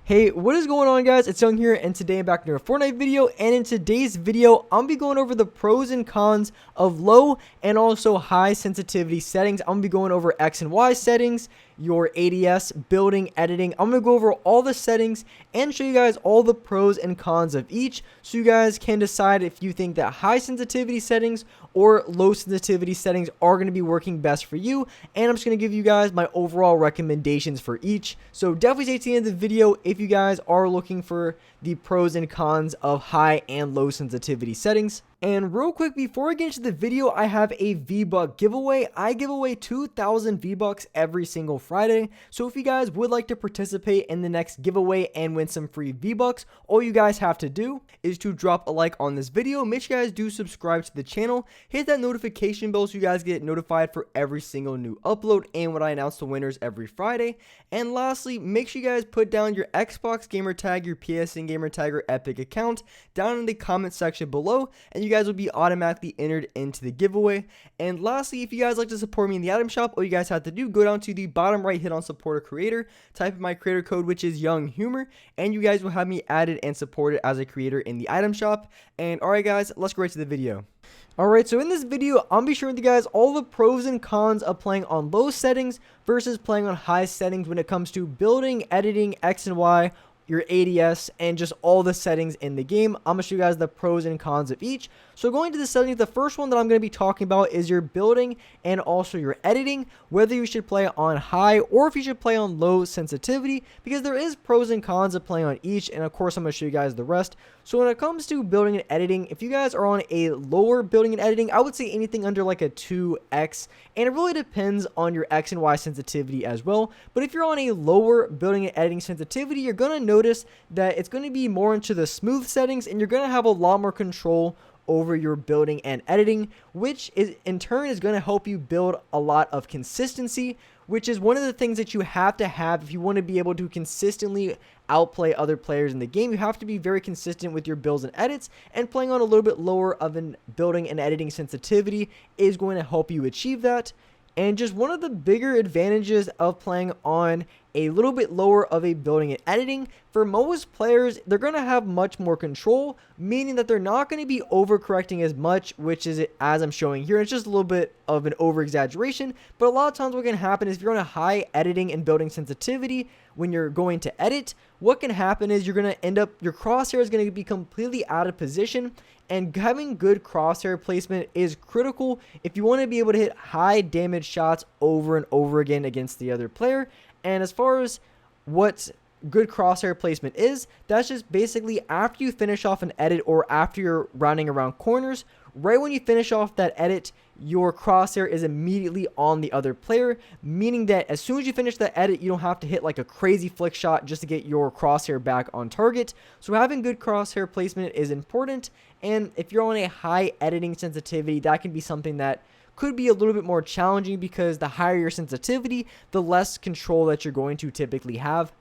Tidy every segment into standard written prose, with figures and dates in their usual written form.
Hey, what is going on, guys? It's Young here, and today I'm back in a Fortnite video. And in today's video, I'm gonna be going over the pros and cons of low and also high sensitivity settings. I'm gonna be going over X and Y settings, your ADS, building, editing. I'm gonna go over all the settings and show you guys all the pros and cons of each, so you guys can decide if you think that high sensitivity settings or low sensitivity settings are going to be working best for you. And I'm just going to give you guys my overall recommendations for each. So definitely stay to the end of the video if you guys are looking for the pros and cons of high and low sensitivity settings. And real quick, before I get into the video, I have a V-Buck giveaway. I give away 2,000 V-Bucks every single Friday. So if you guys would like to participate in the next giveaway and win some free V-Bucks, all you guys have to do is to drop a like on this video. Make sure you guys do subscribe to the channel. Hit that notification bell so you guys get notified for every single new upload and when I announce the winners every Friday. And lastly, make sure you guys put down your Xbox gamer tag, your PSN gamer tag, or Epic account down in the comment section below, and you guys will be automatically entered into the giveaway. And lastly, if you guys like to support me in the item shop, all you guys have to do, go down to the bottom right, hit on support a creator, type in my creator code, which is Young Humor, and you guys will have me added and supported as a creator in the item shop. And alright guys, let's go right to the video. Alright, so in this video, I'm going to be showing you guys all the pros and cons of playing on low settings versus playing on high settings when it comes to building, editing, X and Y, your ADS, and just all the settings in the game. I'm going to show you guys the pros and cons of each. So going to the settings, the first one that I'm going to be talking about is your building and also your editing, whether you should play on high or if you should play on low sensitivity, because there is pros and cons of playing on each, and of course I'm going to show you guys the rest. So when it comes to building and editing, if you guys are on a lower building and editing, I would say anything under like a 2x, and it really depends on your X and Y sensitivity as well. But if you're on a lower building and editing sensitivity, you're going to notice that it's going to be more into the smooth settings, and you're going to have a lot more control over your building and editing, which is in turn is going to help you build a lot of consistency, which is one of the things that you have to have if you want to be able to consistently outplay other players in the game. You have to be very consistent with your builds and edits, and playing on a little bit lower of an building and editing sensitivity is going to help you achieve that. And just one of the bigger advantages of playing on a little bit lower of a building and editing, for most players, they're going to have much more control, meaning that they're not going to be overcorrecting as much, which is as I'm showing here. It's just a little bit of an over exaggeration, but a lot of times what can happen is if you're on a high editing and building sensitivity, when you're going to edit, what can happen is you're going to end up, your crosshair is going to be completely out of position, and having good crosshair placement is critical if you want to be able to hit high damage shots over and over again against the other player. And as far as what good crosshair placement is, that's just basically after you finish off an edit or after you're rounding around corners, right when you finish off that edit, your crosshair is immediately on the other player, meaning that as soon as you finish that edit, you don't have to hit like a crazy flick shot just to get your crosshair back on target. So having good crosshair placement is important, and if you're on a high editing sensitivity, that can be something that could be a little bit more challenging, because the higher your sensitivity, the less control that you're going to typically have.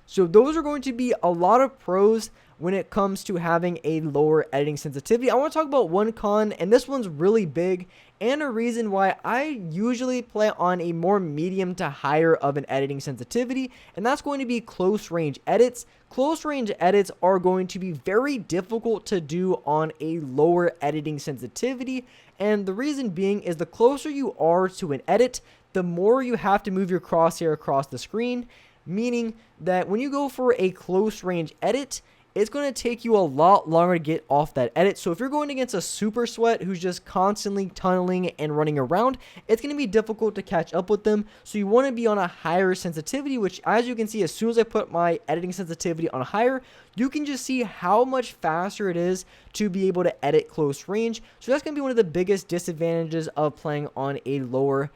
So those are going to be a lot of pros when it comes to having a lower editing sensitivity. I want to talk about one con, and this one's really big, and a reason why I usually play on a more medium to higher of an editing sensitivity, and that's going to be close range edits. Close range edits are going to be very difficult to do on a lower editing sensitivity, and the reason being is the closer you are to an edit, the more you have to move your crosshair across the screen, meaning that when you go for a close range edit, it's going to take you a lot longer to get off that edit. So if you're going against a super sweat who's just constantly tunneling and running around, it's going to be difficult to catch up with them. So you want to be on a higher sensitivity, which, as you can see, as soon as I put my editing sensitivity on higher, you can just see how much faster it is to be able to edit close range. So that's going to be one of the biggest disadvantages of playing on a lower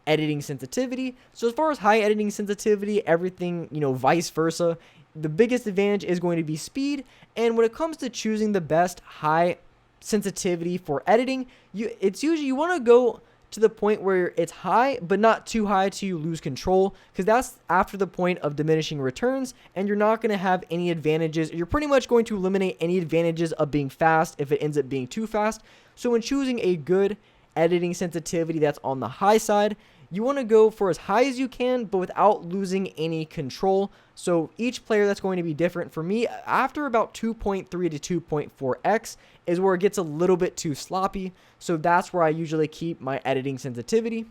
editing sensitivity. So as far as high editing sensitivity, everything, vice versa, the biggest advantage is going to be speed. And when it comes to choosing the best high sensitivity for editing, it's usually you want to go to the point where it's high, but not too high to you lose control, because that's after the point of diminishing returns, and you're not going to have any advantages. You're pretty much going to eliminate any advantages of being fast if it ends up being too fast. So when choosing a good editing sensitivity that's on the high side, you want to go for as high as you can, but without losing any control. So each player, that's going to be different. For me, after about 2.3 to 2.4x is where it gets a little bit too sloppy. So that's where I usually keep my editing sensitivity.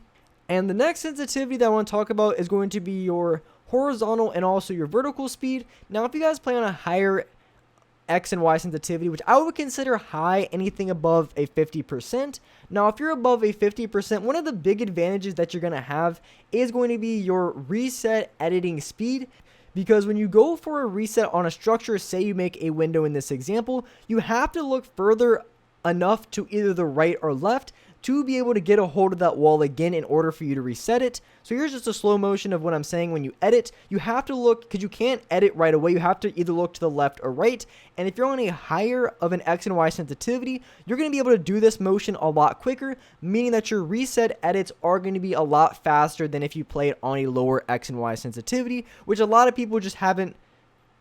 And the next sensitivity that I want to talk about is going to be your horizontal and also your vertical speed. Now, if you guys play on a higher X and Y sensitivity, which I would consider high, anything above a 50%. Now, if you're above a 50%, one of the big advantages that you're going to have is going to be your reset editing speed. Because when you go for a reset on a structure, say you make a window in this example, you have to look further enough to either the right or left to be able to get a hold of that wall again in order for you to reset it. So here's just a slow motion of what I'm saying. When you edit, you have to look, because you can't edit right away, you have to either look to the left or right. And if you're on a higher of an X and Y sensitivity, you're going to be able to do this motion a lot quicker, meaning that your reset edits are going to be a lot faster than if you play it on a lower X and Y sensitivity, which a lot of people just haven't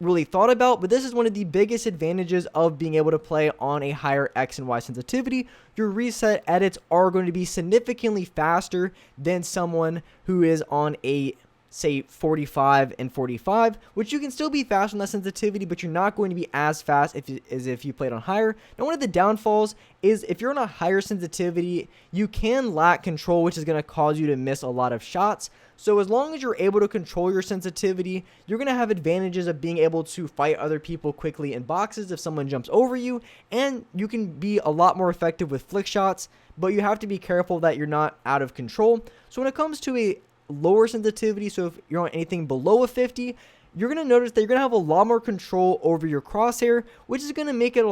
really thought about. But this is one of the biggest advantages of being able to play on a higher X and Y sensitivity. Your reset edits are going to be significantly faster than someone who is on a, say, 45 and 45, which you can still be fast on that sensitivity, but you're not going to be as fast as if you played on higher. Now, one of the downfalls is if you're on a higher sensitivity, you can lack control, which is going to cause you to miss a lot of shots. So as long as you're able to control your sensitivity, you're going to have advantages of being able to fight other people quickly in boxes if someone jumps over you, and you can be a lot more effective with flick shots, but you have to be careful that you're not out of control. So when it comes to a lower sensitivity, so if you're on anything below a 50, you're going to notice that you're going to have a lot more control over your crosshair, which is going to make it,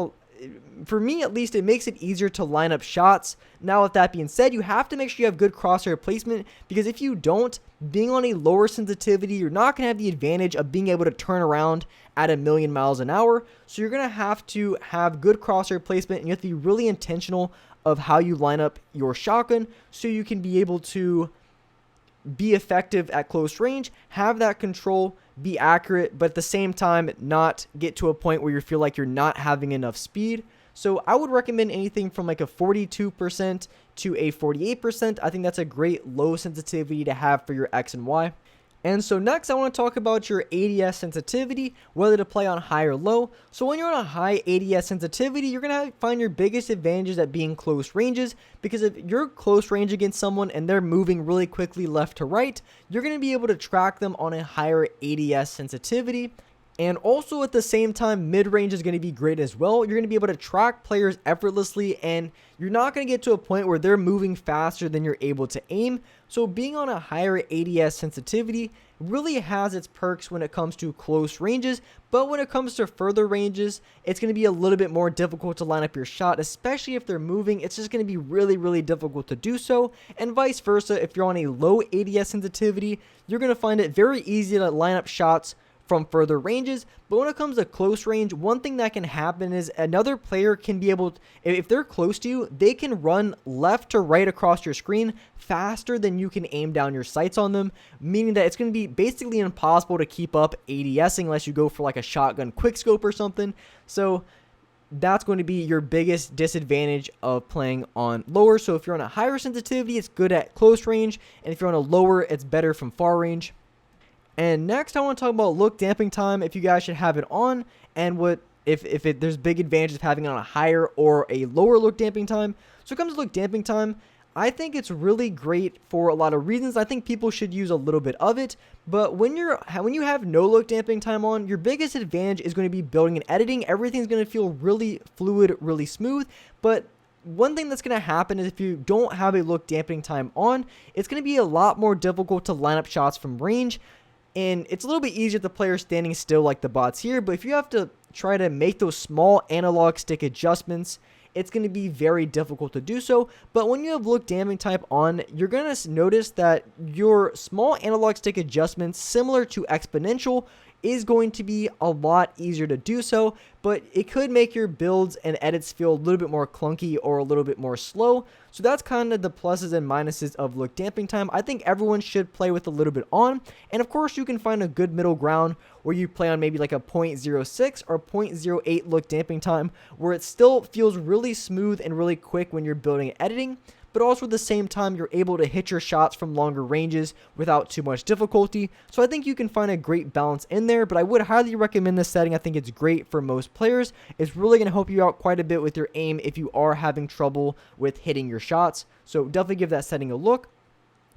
for me at least, it makes it easier to line up shots. Now, with that being said, you have to make sure you have good crosshair placement, because if you don't, being on a lower sensitivity, you're not going to have the advantage of being able to turn around at 1,000,000 miles an hour. So you're going to have good crosshair placement, and you have to be really intentional of how you line up your shotgun so you can be able to be effective at close range, have that control, be accurate, but at the same time not get to a point where you feel like you're not having enough speed. So I would recommend anything from like a 42% to a 48%. I think that's a great low sensitivity to have for your X and Y. And so next I want to talk about your ADS sensitivity, whether to play on high or low. So when you're on a high ADS sensitivity, you're going to find your biggest advantages at being close ranges, because if you're close range against someone and they're moving really quickly left to right, you're going to be able to track them on a higher ADS sensitivity. And also at the same time, mid-range is going to be great as well. You're going to be able to track players effortlessly, and you're not going to get to a point where they're moving faster than you're able to aim. So being on a higher ADS sensitivity really has its perks when it comes to close ranges, but when it comes to further ranges, it's going to be a little bit more difficult to line up your shot, especially if they're moving. It's just going to be really, really difficult to do so, and vice versa. If you're on a low ADS sensitivity, you're going to find it very easy to line up shots from further ranges. But when it comes to close range, one thing that can happen is another player can be able to, if they're close to you, they can run left to right across your screen faster than you can aim down your sights on them, meaning that it's going to be basically impossible to keep up ADSing unless you go for like a shotgun quickscope or something. So that's going to be your biggest disadvantage of playing on lower. So if you're on a higher sensitivity, it's good at close range, and if you're on a lower, it's better from far range. And next I want to talk about look damping time, if you guys should have it on, and what if there's big advantages of having it on a higher or a lower look damping time. So when it comes to look damping time, I think it's really great for a lot of reasons. I think people should use a little bit of it, but when you have no look damping time on, your biggest advantage is going to be building and editing. Everything's going to feel really fluid, really smooth. But one thing that's going to happen is if you don't have a look damping time on, it's going to be a lot more difficult to line up shots from range. And it's a little bit easier if the player standing still like the bots here, but if you have to try to make those small analog stick adjustments, it's going to be very difficult to do so. But when you have look damping type on, you're going to notice that your small analog stick adjustments, similar to exponential, is going to be a lot easier to do so, but it could make your builds and edits feel a little bit more clunky or a little bit more slow. So that's kind of the pluses and minuses of look damping time. I think everyone should play with a little bit on, and of course you can find a good middle ground where you play on maybe like a 0.06 or 0.08 look damping time, where it still feels really smooth and really quick when you're building and editing. but also at the same time, you're able to hit your shots from longer ranges without too much difficulty. So I think you can find a great balance in there, but I would highly recommend this setting. I think it's great for most players. It's really going to help you out quite a bit with your aim if you are having trouble with hitting your shots. So definitely give that setting a look.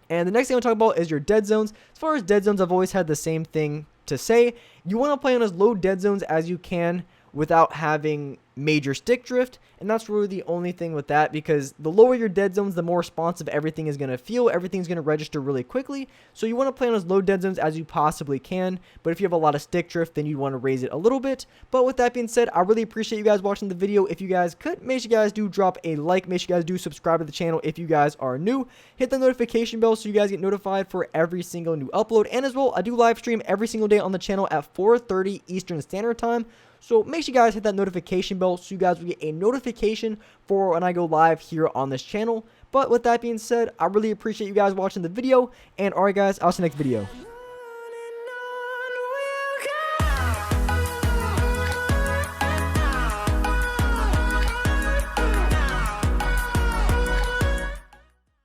And the next thing I'm going to talk about is your dead zones. As far as dead zones, I've always had the same thing to say. You want to play on as low dead zones as you can without having major stick drift, and that's really the only thing with that, because the lower your dead zones, the more responsive everything is going to feel. Everything's going to register really quickly, so you want to play on as low dead zones as you possibly can, but if you have a lot of stick drift, then you want to raise it a little bit. But with that being said, I really appreciate you guys watching the video. If you guys could, make sure you guys do drop a like, make sure you guys do subscribe to the channel if you guys are new, hit the notification bell so you guys get notified for every single new upload, and as well, I do live stream every single day on the channel at 4:30 Eastern Standard Time. So make sure you guys hit that notification bell so you guys will get a notification for when I go live here on this channel. But with that being said, I really appreciate you guys watching the video. And alright guys, I'll see you next video.